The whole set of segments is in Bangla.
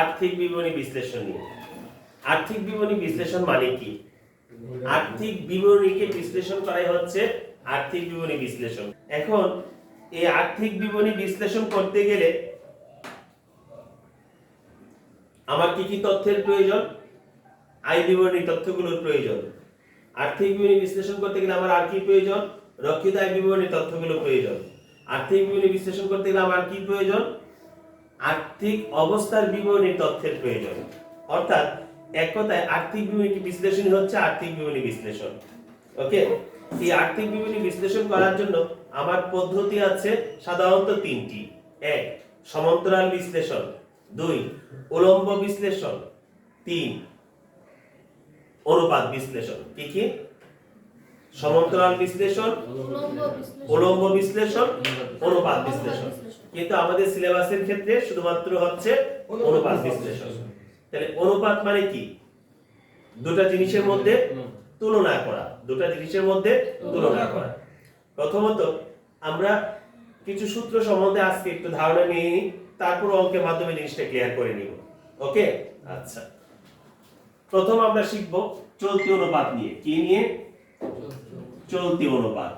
আর্থিক বিবরণী বিশ্লেষণ নিয়ে। আর্থিক বিবরণী বিশ্লেষণ মানে কি? আর্থিক বিবরণীকে বিশ্লেষণ করাই হচ্ছে আর্থিক বিবরণী বিশ্লেষণ। এখন এই আর্থিক বিবরণী বিশ্লেষণ করতে গেলে আমার কি কি তথ্যের প্রয়োজন? আয় বিবরণী তথ্যগুলোর প্রয়োজন। আর্থিক বিবরণী বিশ্লেষণ করতে গেলে আমার আর কি প্রয়োজন? রক্ষিত আয় বিবরণী তথ্যগুলো প্রয়োজন। আর্থিক বিবরণী বিশ্লেষণ করতে গেলে আমার কি প্রয়োজন? আর্থিক অবস্থার বিবরণী তথ্যের প্রয়োজন। অর্থাৎ এক কথায় আর্থিক বিবরণী বিশ্লেষণ হচ্ছে আর্থিক বিবরণী বিশ্লেষণ। ওকে, এই আর্থিক বিবরণী বিশ্লেষণ করার জন্য আমার পদ্ধতি আছে সাধারণত তিনটি। এক, সমান্তরাল বিশ্লেষণ। দুই, উলম্ব বিশ্লেষণ। তিন, অনুপাত বিশ্লেষণ। কি কি? সমান্তরাল বিশ্লেষণ, উলম্ব বিশ্লেষণ, অনুপাত বিশ্লেষণ। কিন্তু আমাদের সিলেবাসের ক্ষেত্রে শুধুমাত্র হচ্ছে অনুপাত বিশ্লেষণ। তাহলে অনুপাত মানে কি? দুটো জিনিসের মধ্যে তুলনা করা। দুটো জিনিসের মধ্যে তুলনা করা। প্রথমত আমরা কিছু সূত্র সম্বন্ধে আজকে একটু ধারণা নিয়ে নিই, তারপর অঙ্কের মাধ্যমে জিনিসটা ক্লিয়ার করে নিব। ওকে, আচ্ছা। প্রথম আমরা শিখব চলতি অনুপাত নিয়ে। কি নিয়ে? চলতি অনুপাত।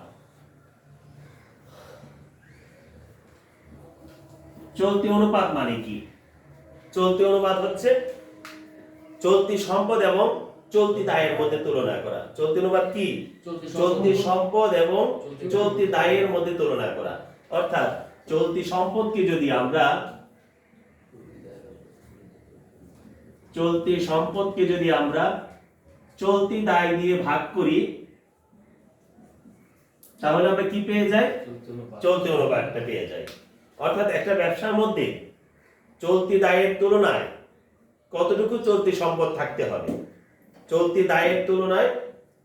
চলতি অনুপাত মানে কি? চলতি অনুপাত হচ্ছে চলতি সম্পদ এবং চলতি দায়ের মধ্যে তুলনা করা। চলতি অনুপাত কি? চলতি সম্পদ এবং চলতি দায়ের মধ্যে তুলনা করা। অর্থাৎ চলতি সম্পদকে যদি আমরা চলতি দায় দিয়ে ভাগ করি, তাহলে আমরা কি পেয়ে যাই? চলতি অনুপাতটা পেয়ে যাই। অর্থাৎ একটা ব্যবসার মধ্যে চলতি দায়ের তুলনায় কতটুকু চলতি সম্পদ থাকতে হবে? চলতি দায়ের তুলনায়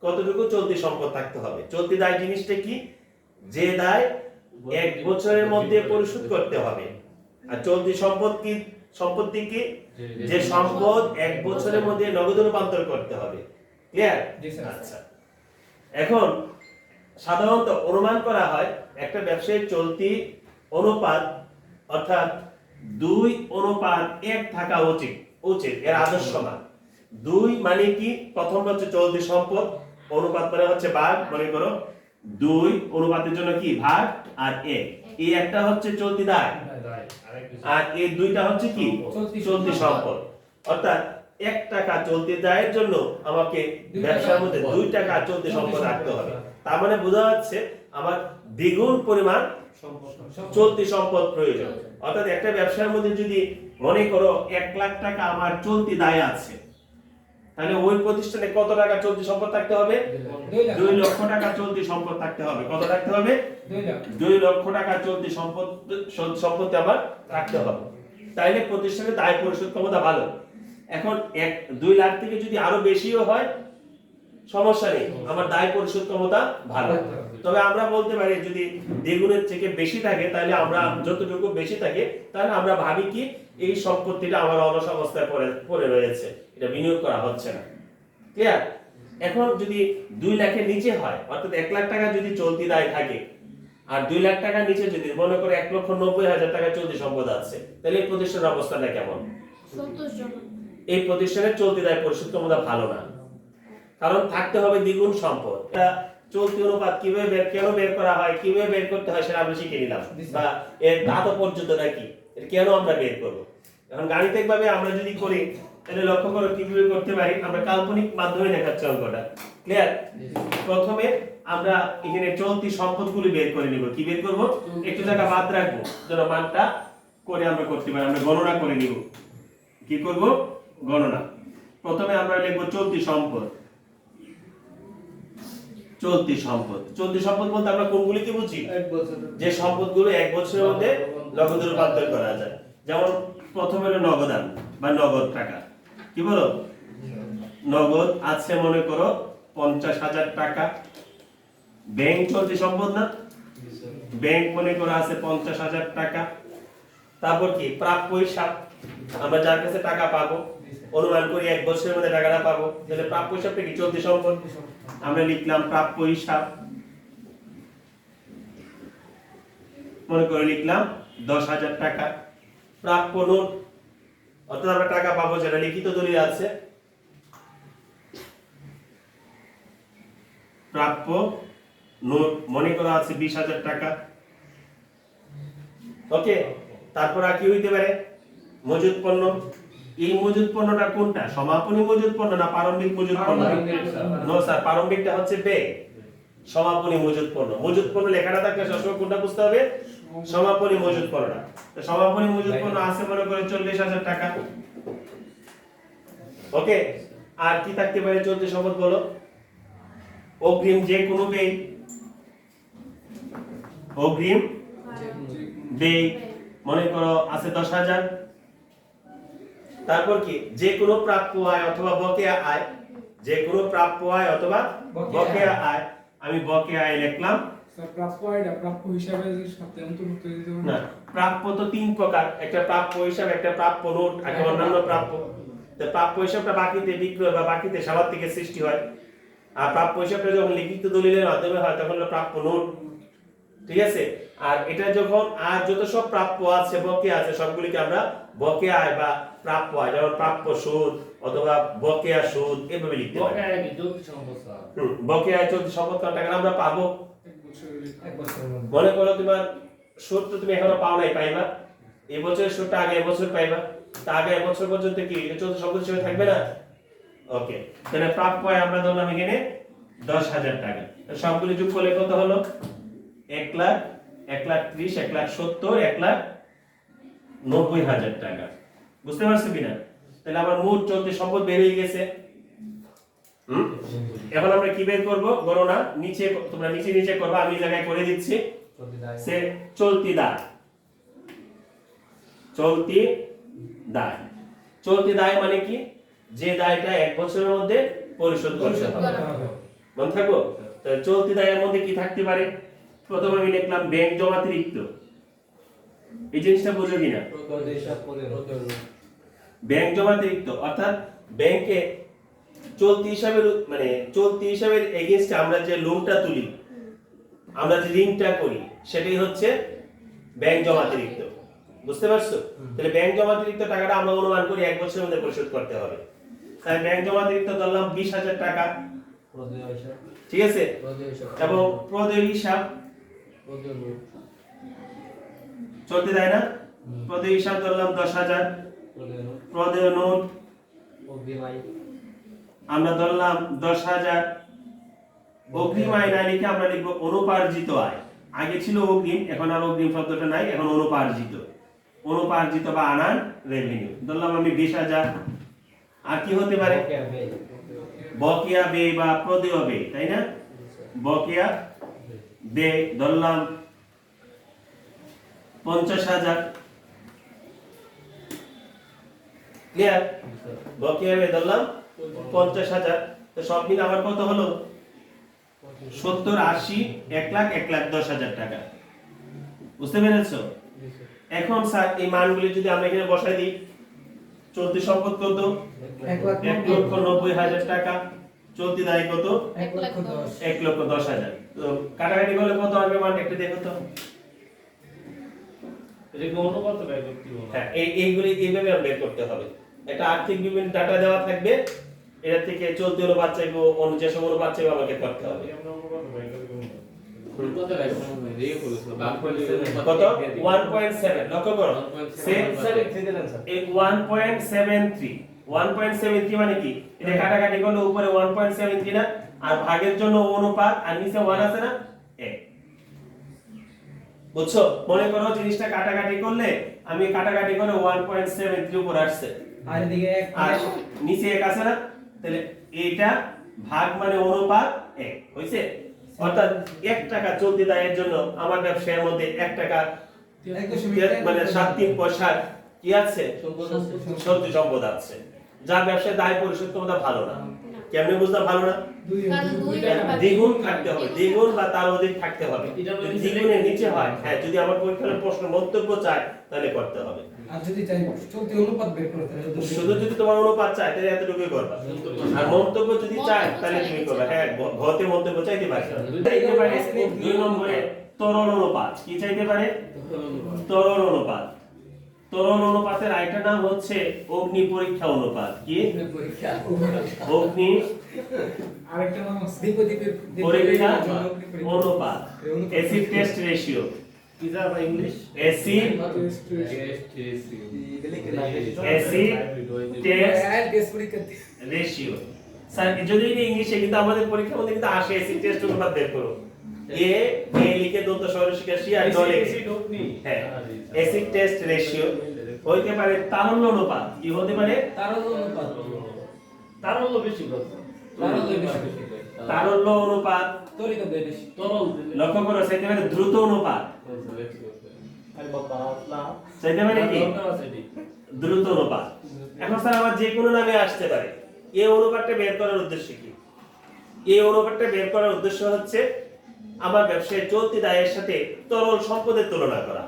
কতটুকু চলতি সম্পদ থাকতে হবে? চলতি দায় জিনিসটা কি? যে দায় এক বছরের মধ্যে পরিশোধ করতে হবে। আর চলতি সম্পদ কি? সম্পত্তি কি? যে সম্পদ এক বছরের মধ্যে নগদে রূপান্তর করতে হবে। ক্লিয়ার? আচ্ছা, এখন সাধারণত অনুমান করা হয় একটা ব্যবসায়ের চলতি অনুপাত অর্থাৎ 2:1 থাকা উচিত। এর আদর্শ মান 2 মানে কি? প্রথম হচ্ছে চলতি সম্পদ, অনুপাত মানে হচ্ছে ভাগ। মনে করো 2 অনুপাতের জন্য কি? ভাগ। আর 1, এই একটা হচ্ছে চলতি দায়, আর এই দুইটা হচ্ছে কি? চলতি সম্পদ। অর্থাৎ 1 টাকা চলতি দায়ের জন্য আমাকে ব্যবসার মধ্যে 2 টাকা চলতি সম্পদ রাখতে হবে। তার মানে বোঝা যাচ্ছে আমার দ্বিগুণ পরিমাণ চলতি সম্পদ প্রয়োজন। অর্থাৎ একটা ব্যবসার মধ্যে যদি মনে করো 1 লাখ টাকা আমার চলতি দায় আছে, তাহলে ওই প্রতিষ্ঠানে কত টাকা চলতি সম্পদ থাকতে হবে? 2 লক্ষ টাকা চলতি সম্পদ থাকতে হবে। কত থাকতে হবে? 2 লক্ষ টাকা চলতি সম্পত্তি আমার রাখতে হবে। তাইলে প্রতিষ্ঠানের দায় পরিশোধ ক্ষমতা ভালো। এখন 2 লাখ থেকে যদি আরো বেশিও হয় সমস্যা নেই, আমার দায় পরিশোধ ক্ষমতা ভালো। তবে আমরা বলতে পারি যদি দ্বিগুণের থেকে বেশি থাকে, তাহলে আমরা যতটুকু বেশি থাকে তাহলে আমরা ভাবি কি এই সম্পত্তিটা আমার অলস অবস্থায় পড়ে রয়েছে, এটা বিনিয়োগ করা হচ্ছে না। ক্লিয়ার? এখন যদি 2 লাখের নিচে হয়, অর্থাৎ 1 লাখ টাকা যদি চলতি দায় থাকে আর 2 লাখ টাকার নিচে যদি মনে করে 1,90,000 টাকা চলতি সম্পদ আছে, তাহলে এই প্রতিষ্ঠানের অবস্থাটা কেমন? সন্তোষজনক। এই প্রতিষ্ঠানের চলতি দায় পরিশোধ ক্ষমতা ভালো না, কারণ থাকতে হবে দ্বিগুণ সম্পদ। এটা চলতি অনুপাত কিভাবে কেন বের করা হয়, কিভাবে বের করতে হয় সেটা আমরা শিখে নিলাম, বা এর ধাত পর্যন্তটা কি, এটা কেন আমরা বের করব। এখন গাণিতিকভাবে আমরা যদি করি তাহলে লক্ষ্য করো কিভাবে করতে পারি। আমরা কাল্পনিক মাধ্যমে দেখাচ্ছি অঙ্কটা। ক্লিয়ার? প্রথমে আমরা এখানে চলতি সম্পদগুলি বের করে নিব। কি বের করব? একটু জায়গা বাদ রাখবো যেন মানটা করে আমরা করতে পারি। আমরা গণনা করে নিব। কি করব? গণনা। প্রথমে আমরা লিখব চলতি সম্পদ। চলতি সম্পদ বলতে আমরা কোনগুলিকে বুঝি? যে সম্পদগুলো 1 বছরের মধ্যে নগদে রূপান্তর করা যায়। যেমন প্রথমে হলো নগদান বা নগদ টাকা। কি বলো? নগদ আছে মনে করো 50,000 টাকা। ব্যাংক চলতি সম্পদ না? ব্যাংক মনে করো আছে 50,000 টাকা। তারপর কি? প্রাপ্য হিসাব, আমরা যার কাছে টাকা পাবো অনুমান করি 1 বছরের মধ্যে টাকাটা পাবো, তাহলে প্রাপ্য হিসাবটা কি? চলতি সম্পদ। আমরা লিখলাম প্রাপ্য হিসাব, মনে করে লিখলাম 10,000 টাকা। প্রাপ্য নোট অর্থাৎ আমরা টাকা পাবো যেটা লিখিত দলিলে আছে, প্রাপ্য নোট মনে করা আছে 20,000 টাকা। ওকে, তারপর আর কি হইতে পারে? মজুদ পণ্য। এই মজুদ পণ্যটা কোনটা? সমাপনী মজুদ পণ্য না প্রারম্ভিক মজুদ পণ্য? নো স্যার, প্রারম্ভিকটা হচ্ছে ব্যয়, সমাপনী মজুদ পণ্য। মজুদ পণ্য লেখাটা থাকলে সবসময় কোনটা বুঝতে হবে? সমাপনী মজুদ পণ্যটা। তো সমাপনী মজুদ পণ্য আছে মনে করে 40,000 টাকা। ওকে, আর কি থাকতে পারে চলতি সম্পদ বলো? অগ্রিম যে কোনো ব্যয়, অগ্রিম ব্যয় মনে করো আছে 10,000। তারপর কি? যে কোনো প্রাপ্য আয় অথবা বকেয়া আয়, যে কোনো প্রাপ্য আয় অথবা বকেয়া আয়। আমি বকেয়া আয় লিখলাম। স্যার প্রাপ্য আয়টা প্রাপ্য হিসাবে সাথে অন্তর্ভুক্ত দিতে হবে না, প্রাপ্য তো তিন প্রকার, একটা প্রাপ্য হিসাব, একটা প্রাপ্য নোট, একটা অন্যান্য প্রাপ্য। তো প্রাপ্য হিসাবটা বাকিতে বিক্রয় বা বাকিতে সাবাদ থেকে সৃষ্টি হয়, আর প্রাপ্য হিসাবটা যখন লিখিত দলিলের মাধ্যমে হয় তখন হলো প্রাপ্য নোট। ঠিক আছে? আর এটা যখন আর যত সব প্রাপ্য আছে বকেয়া আছে সবগুলিকে আমরা বকেয়া আয় বা প্রাপ্য আয়, যেমন প্রাপ্য সুদ অথবা বকেয়া সুদ এভাবে লিখতে পারি। বকেয়া আয় কিন্তু সম্পদ স্যার। বকেয়া আয় চলতি সম্পদ কোন টাকা আমরা পাবো। এক বছরের মধ্যে। মনে করো তোমার সুদ তো তুমি এখনো পাও নাই, পাইবা এই বছরের সুদটা আগে বছর পাইবা, তা আগে বছর পর্যন্ত কি এটা চলতি সম্পদ হিসেবে থাকবে না? ওকে, তাহলে প্রাপ্য আয় আমরা ধরলাম এখানে 10,000 টাকা। সবগুলি যোগ করলে কত হলো? 1 লাখ, 1,30,000, 1,70,000, 1,90,000 টাকা। বুঝতে পারছো কিনা? তাহলে আমার মোট চলতি সম্পদ বের হয়ে গেছে। এখন আমরা কি বের করব? গণনা নিচে, তোমরা নিচে নিচে করবে, আমি এই জায়গায় করে দিচ্ছি। সে চলতি দায়, চলতি দায়। চলতি দায় মানে কি? যে দায়টা 1 বছরের মধ্যে পরিশোধ করতে হবে। মনে থাকো? তাহলে চলতি দায়ের মধ্যে কি থাকতে পারে? প্রথমে আমি লিখলাম ব্যাংক জমাতিরিক্ত। এই জিনিসটা বুঝো কিনা? ব্যাংক জমাতিরিক্ত অর্থাৎ ব্যাংকে চলতি হিসাবের মানে চলতি হিসাবের এগেইনস্টে আমরা যে লোনটা তুলি, আমরা যে ঋণটা করি, সেটাই হচ্ছে ব্যাংক জমাতিরিক্ত। বুঝতে পারছো? তাহলে ব্যাংক জমাতিরিক্ত টাকাটা আমরা অনুমান করি 1 বছরের মধ্যে পরিশোধ করতে হবে। তাই ব্যাংক জমাতিরিক্ত ধরলাম 20,000 টাকা। ঠিক আছে? এবং প্রদেয় হিসাব চলতে দেয় না? প্রদেয় হিসাব ধরলাম 10,000। প্রদেয় নোট আমরা ধরলাম 10,000। অগ্রিম আয় না লিখে আমরা লিখব অনুপার্জিত আয়। আগে ছিল অগ্রিম, এখন আর অগ্রিম শব্দটা নাই, এখন অনুপার্জিত। অনুপার্জিত বা আনান রেভিনিউ ধরলাম আমি 20,000। আর কি হতে পারে? বকেয়া ব্যয় বা প্রদেয় ব্যয়, তাই না? বকেয়া ব্যয় ধরলাম 50,000। ক্লিয়ার? বকেয়া ব্যয় ধরলাম 50,000। তো সব মিলে আমার কত হলো? 70, 80, 1 লাখ, 1,10,000 টাকা। বুঝতে পেরেছো? এখন স্যার এই মানগুলি যদি আমরা এখানে বসাই দিই, চলতি সম্পদ কত? 1,90,000 টাকা। চলতি দায় কত? 1,10,000। তো কাটাকাটি করলে কত আসবে মান একটু দেখো তো। এটা অনুপাত বের করতে হবে। হ্যাঁ, এইগুলি এইভাবে আমরা বের করতে হবে। একটা আর্থিক বিভিন্ন ডাটা দেওয়া থাকবে, এর থেকে চলতি অনুপাত চাইবো, অন্য যে সব অনুপাত চাইবো আমাকে করতে হবে। কত বের করব? রেও করেছিল 1.7 কত? 1.7। লক্ষ্য করো, এই 1.73 1.73 মানে কি? এটা কাটাকাটি করলে উপরে 1.73 না, আর ভাগের জন্য অনুপাত, আর নিচে 1 আছে না, 1। বুঝছো? মনে করো জিনিসটা কাটাকাটি করলে আমি কাটাকাটি করে 1.73 উপর আসছে, আর এদিকে এক আর নিচে 1 আছে না, তাহলে এটা ভাগ মানে অনুপাত 1 হইছে। অর্থাৎ 1 টাকা চলতি দায়ের জন্য আমার ব্যবসায়ের মধ্যে 1 টাকা মানে 7-3 পয়সা কি আছে? চলতি সম্পদ আছে, যা ব্যবসায় দায় পরিশোধ ক্ষমতা ভালো না। কেমনে বুঝলাম ভালো না? দ্বিগুণ থাকতে হবে, দ্বিগুণ বা তার অধিক থাকতে হবে। যদি দ্বিগুণের নিচে হয়, হ্যাঁ, যদি আমার পরীক্ষার প্রশ্ন মন্তব্য চায় তাহলে করতে হবে। আর যদি চাই চলতি অনুপাত বের করতে তাহলে শুধু যদি তোমার অনুপাত চায় তাহলে এতটুকুই করবা, আর মন্তব্য যদি চায় তাহলে তুমি করবে। হ্যাঁ, ঘতে মন্তব্য চাইতে পারে। চাইতে পারে 2 নম্বরে তরল অনুপাত। কি চাইতে পারে? তরল অনুপাত। তরল অনুপাতের আরেকটা নাম হচ্ছে অগ্নি পরীক্ষা অনুপাত। কি? অগ্নি আরেকটা নাম আছে পরীক্ষা অনুপাত, অ্যাসিড টেস্ট রেশিও। কি যা ভাই English? Acid test ratio. Sir যদি ইংলিশে কিন্তু আমাদের পরীক্ষার মধ্যে কিন্তু আসে অ্যাসিড টেস্ট অনুপাত বের করো। এ লিখে দন্ত সরলরেখা সি আর ডলে হ্যাঁ অ্যাসিড টেস্ট রেশিও হইতে পারে তারল্য অনুপাত। কি হতে পারে? তারল্য বেশি কথা। তারল্য অনুপাত। তরল লক্ষ্য করো চাইতে পারে দ্রুত অনুপাত। চাইতে পারে কি? দ্রুত অনুপাত। এখন স্যার আমার যে কোনো নামে আসতে পারে। এই অনুপাতটা বের করার উদ্দেশ্য কি? এই অনুপাতটা বের করার উদ্দেশ্য হচ্ছে আমার ব্যবসায় চলতি দায়ের সাথে তরল সম্পদের তুলনা করা।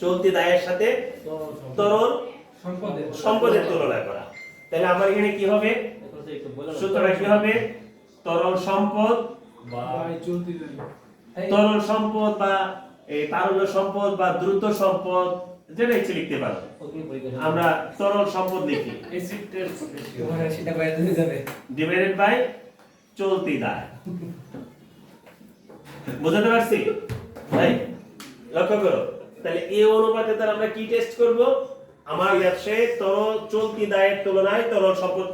চলতি দায়ের সাথে তরল সম্পদের তুলনা করা। তাহলে আমার এখানে কি হবে? সূত্রটা কি হবে? তরল সম্পদ তরল সম্পদ বা এই তারল্য সম্পদ বা দ্রুত সম্পদ যেটা ইচ্ছে লিখতে পারো। আমরা তরল সম্পদ লিখি acid test ratio divided by চলতি দায়। বুঝতে পারছি ভাই? লক্ষ্য করো তাহলে এই অনুপাতে তার আমরা কি টেস্ট করব? আমার ব্যবসায় তরল চলতি দায়ের তুলনায় তরল সম্পদ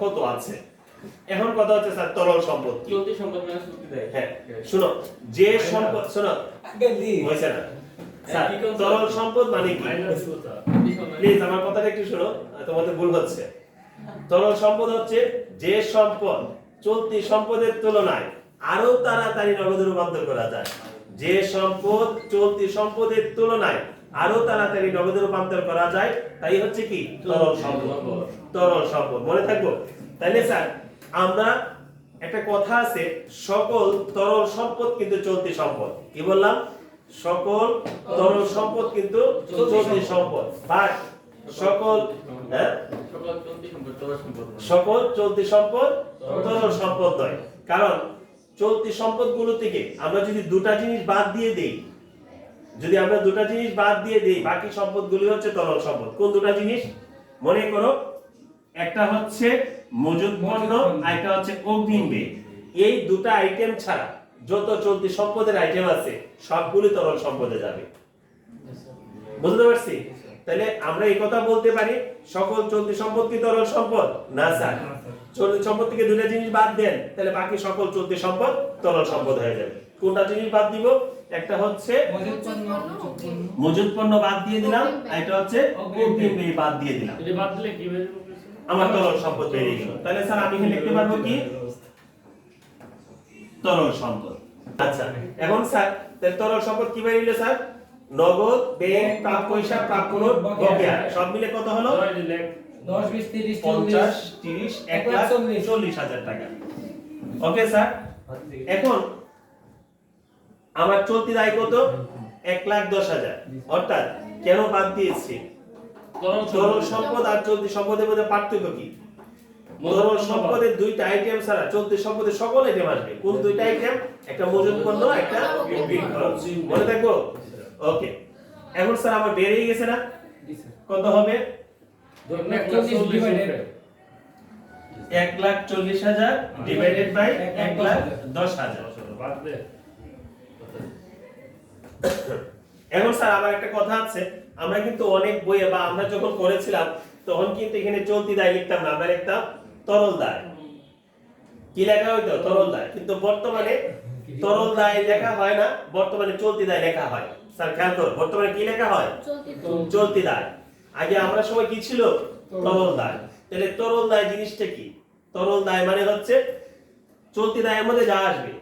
কত আছে। এখন কথা হচ্ছে স্যার তরল সম্পদ কি? চলতি সম্পদ মানে চলতি দেয়। হ্যাঁ শুনো, যে সম্পদ শুনো হইছে না স্যার, তরল সম্পদ মানে কি? প্লিজ আমার কথাটা একটু শোনো, তোমাদের ভুল হচ্ছে। তরল সম্পদ হচ্ছে যে সম্পদ চলতি সম্পদের তুলনায় আরো তাড়াতাড়ি নগদে রূপান্তর করা যায়। যে সম্পদ চলতি সম্পদের তুলনায় আরো তাড়াতাড়ি নগদে রূপান্তর করা যায় তাই হচ্ছে কি? তরল সম্পদ। তরল সম্পদ মনে থাকবো। তাইলে স্যার আমরা একটা কথা আছে, সকল তরল সম্পদ কিন্তু চলতি সম্পদ। কি বললাম? সকল তরল সম্পদ কিন্তু চলতি সম্পদ। বাট সকল সকল চলতি সম্পদ তরল সম্পদ নয়। কারণ চলতি সম্পদগুলো থেকে আমরা যদি দুটা জিনিস বাদ দিয়ে দেই, যদি আমরা দুটা জিনিস বাদ দিয়ে দেই, বাকি সম্পদগুলি হচ্ছে তরল সম্পদ। কোন দুটা জিনিস? মনে করো একটা হচ্ছে মজুদ পণ্য আর একটা হচ্ছে অগ্রিম ব্যয়। এই দুটা আইটেম ছাড়া যত চলতি সম্পদের আইটেম আছে সবগুলি তরল সম্পদে যাবে। বুঝতে পারছি? তাহলে আমরা এই কথা বলতে পারি সকল চলতি সম্পদ কি তরল সম্পদ? না স্যার, চলতি সম্পদ থেকে দুটা জিনিস বাদ দেন তাহলে বাকি সকল চলতি সম্পদ তরল সম্পদ হয়ে যাবে। কোনটা জিনিস বাদ দিব? একটা হচ্ছে মজুদ পণ্য বাদ দিয়ে দিলাম, আর এটা হচ্ছে অগ্রিম ব্যয় বাদ দিয়ে দিলাম। এটা বাদ দিলে কি বের হবে? আমার তরল সম্পদ বেরিয়ে গেল। তাহলে স্যার আমি এখানে লিখতে পারবো কি? তরল সম্পদ। আচ্ছা এখন স্যার তরল সম্পদ কি বেরিয়ে গেল স্যার? নগদ, ব্যাংক, প্রাপ্য হিসাব, প্রাপ্য নোট, বকেয়া সব মিলে কত হলো? 10 20 30 50 30 1,40,000 টাকা। ওকে স্যার, এখন আমার চলতি দায় কত? 1,10,000। অর্থাৎ কেন বাদ দিয়েছি? তরল সম্পদ আর চলতি সম্পদের মধ্যে পার্থক্য কি? তরল সম্পদের দুইটা আইটেম ছাড়া চলতি সম্পদের সকল আইটেম আসবে। কোন দুইটা আইটেম? একটা মজুদ পণ্য, একটা অগ্রিম খরচ। মনে থাকবো? ওকে। এখন স্যার আমার বেরিয়ে গেছে না? কত হবে? 1,40,000 ডিভাইডেড বাই 1,10,000। এখন স্যার আবার একটা কথা আছে, আমরা কিন্তু অনেক বইয়ে বা আমরা যখন করেছিলাম তখন কিন্তু এখানে চলতি দায় লিখতাম না, আমরা লিখতাম তরল দায়। কি লেখা হইতো? তরল দায়। কিন্তু বর্তমানে তরল দায় লেখা হয় না, বর্তমানে চলতি দায় লেখা হয়। স্যার খেয়াল করো, বর্তমানে কি লেখা হয়? চলতি দায়। আগে আমরা সবাই কি ছিল? তরল দায়। তাহলে তরল দায় জিনিসটা কি? তরল দায় মানে হচ্ছে চলতি দায়ের মধ্যে যা আসবে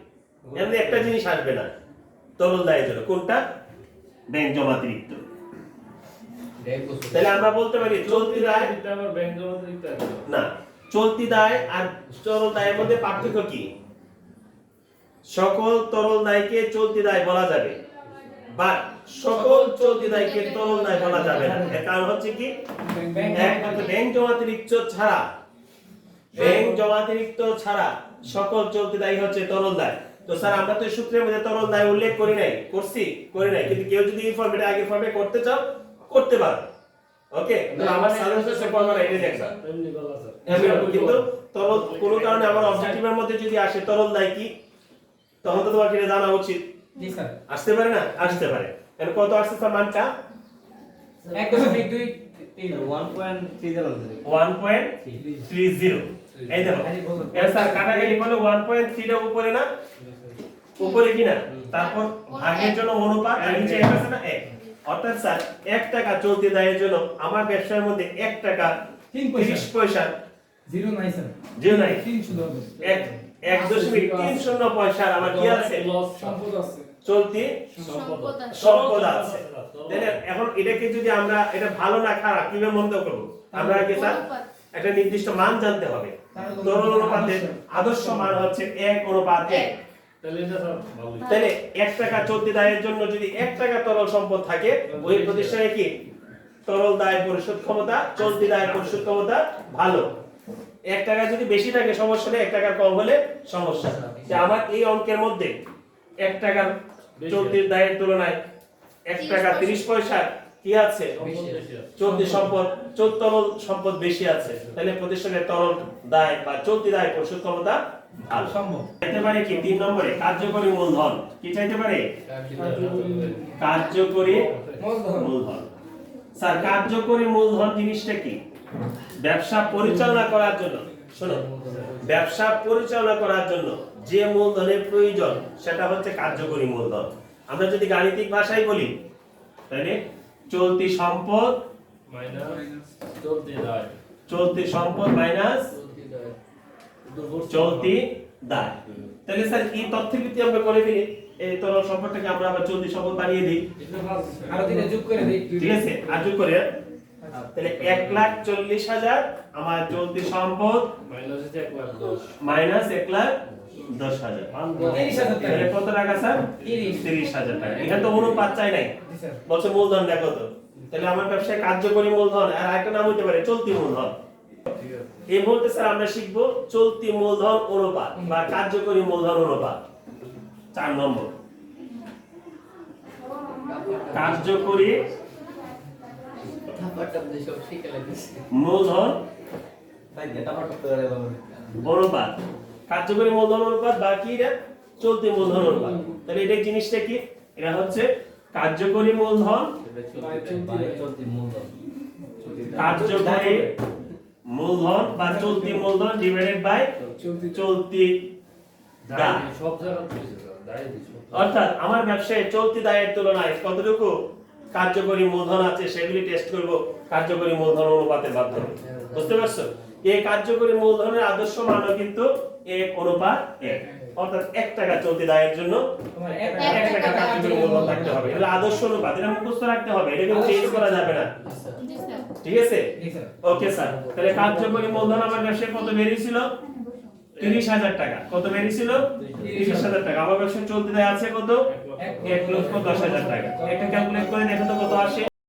এমনি একটা জিনিস আসবে না তরল দায়ের জন্য। কোনটা? ব্যাংক জমাতিরিক্ত। তাহলে আমরা বলতে পারি চলতি দায় আবার ব্যাংক জমা দিতে হবে না, চলতি দায় আর তরল দায়ের মধ্যে পার্থক্য কি? সকল তরল দায়কে চলতি দায় বলা যাবে, বা সকল চলতি দায়কে তরল দায় বলা যাবে না। এর কারণ হচ্ছে কি? একমাত্র ব্যাংক জমাতিরিক্ত ছাড়া, ব্যাংক জমাতিরিক্ত ছাড়া সকল চলতি দায় হচ্ছে তরল দায়। তো স্যার আমরা তো সূত্রের মধ্যে তরল দায় উল্লেখ করি নাই, করছি? করি নাই। কিন্তু কেউ যদি এই ফর্মেটে আগে ফর্মে করতে চাও করতে পারো, ওকে তো আমার সাজেশন করব না এটা দেখবা এমনি ভালো স্যার এমন কিন্তু তরল কোন কারণে আমার অবজেক্টিভের মধ্যে যদি আসে তরল দায় কি তখন তো তোমাকে এটা জানা উচিত জি স্যার আসতে পারে না আসতে পারে এর কত আসছে স্যার মানটা 1.2 1.30 এই দেখো এর স্যার কাটাকাটি করলে 1.3 এর উপরে না উপরে কিনা তারপর ভাগের জন্য অনুপাত আর নিচে এক আছে না 1 অর্থাৎ স্যার 1 টাকা চলতি দায়ের জন্য আমার ব্যবসার মধ্যে 1 টাকা 30 পয়সা 0 নাই স্যার যে নাই 3 হবে 1.30 পয়সার আমার কি আছে সম্পদ আছে চলতি সম্পদ আছে তাহলে এখন এটাকে যদি আমরা এটা ভালো না খারাপ কিভাবে মন্তব্য করব আমরা আগে স্যার একটা নির্দিষ্ট মান জানতে হবে তরল অনুপাতের আদর্শ মান হচ্ছে 1:1 তাহলে এটা স্যার ভালোই তাহলে 1 টাকা চলতি দায়ের জন্য যদি 1 টাকা তরল সম্পদ থাকে ওই প্রতিষ্ঠানে কি তরল দায় পরিশোধ ক্ষমতা চলতি দায় পরিশোধ ক্ষমতা ভালো 1 টাকা যদি বেশি থাকে সমস্যা নেই 1 টাকা কম হলে সমস্যা যে আমার এই অঙ্কের মধ্যে 1 টাকার চলতি দায়ের তুলনায় 1 টাকা 30 পয়সা কি আছে চলতি সম্পদ তরল সম্পদ বেশি আছে তাহলে প্রতিষ্ঠানের তরল দায় বা চলতি দায় পরিশোধ ক্ষমতা ভালো সম্ভব চাইতে পারে কি 3 নম্বরে কার্যকরী মূলধন কি চাইতে পারে কার্যকরী মূলধন স্যার কার্যকরী মূলধন জিনিসটা কি ব্যবসা পরিচালনা করার জন্য শোনো ব্যবসা পরিচালনা করার জন্য যে মূলধনের প্রয়োজন সেটা হচ্ছে কার্যকরী মূলধন আমরা যদি গাণিতিক ভাষায় বলি তাহলে চলতি সম্পদ মাইনাস চলতি দায় চলতি সম্পদ মাইনাস চলতি দায় তাহলে স্যার এই তথ্যের ভিত্তি আমরা করে ফেলি এই তরল সম্পদটাকে আমরা আবার চলতি সম্পদ বানিয়ে দিই আরো দিনে যোগ করে দেই ঠিক আছে আর যোগ করে তাহলে 1,40,000 আমার চলতি সম্পদ মাইনাস হচ্ছে 1,10,000 মাইনাস 1,10,000 30,000 তাহলে কত টাকা স্যার 30,000 টাকা এখানে তো অনুপাত চাই নাই জি স্যার বলছে মূলধন দেখো তো তাহলে আমার ব্যবসায় কার্যকরী মূলধন আর একটা নাম হতে পারে চলতি মূলধন ঠিক আছে এই মুহূর্তে স্যার আমরা শিখবো চলতি মূলধন অনুপাত বা কার্যকরী মূলধন অনুপাত 4 নম্বর কার্যকরী মূলধন অনুপাত কার্যকরী মূলধন অনুপাত বা কি রে চলতি মূলধন অনুপাত তাহলে এটা জিনিসটা কি এটা হচ্ছে কার্যকরী মূলধন কার্যকরী মূলধন বা চলতি মূলধন ডিভাইডেড বাই চলতি দায় সব জায়গা থেকে স্যার দায় দিছো অর্থাৎ আমার ব্যবসায় চলতি দায়ের তুলনায় কতটুকু কার্যকরী মূলধন আছে সেগুলি টেস্ট করব কার্যকরী মূলধন অনুপাতের মাধ্যমে বুঝতে পারছো এই কার্যকরী মূলধনের আদর্শ মানও কিন্তু 1:1 অর্থাৎ 1 টাকা চলতি দায়ের জন্য তোমার 1 টাকা কার্যকরী মূলধন থাকতে হবে এটা আদর্শ অনুপাত এটা মুখস্থ রাখতে হবে এটা কিন্তু চেঞ্জ করা যাবে না ঠিক আছে জি স্যার ওকে স্যার তাহলে কার্যকরী মূলধন আমার ব্যবসায় কত বেরিয়েছিল 30,000 টাকা কত বেরিয়েছিল 30,000 টাকা আমার ব্যবসায় চলতি দায় আছে কত 1,10,000 টাকা এটা ক্যালকুলেট করে দেখো তো কত আসে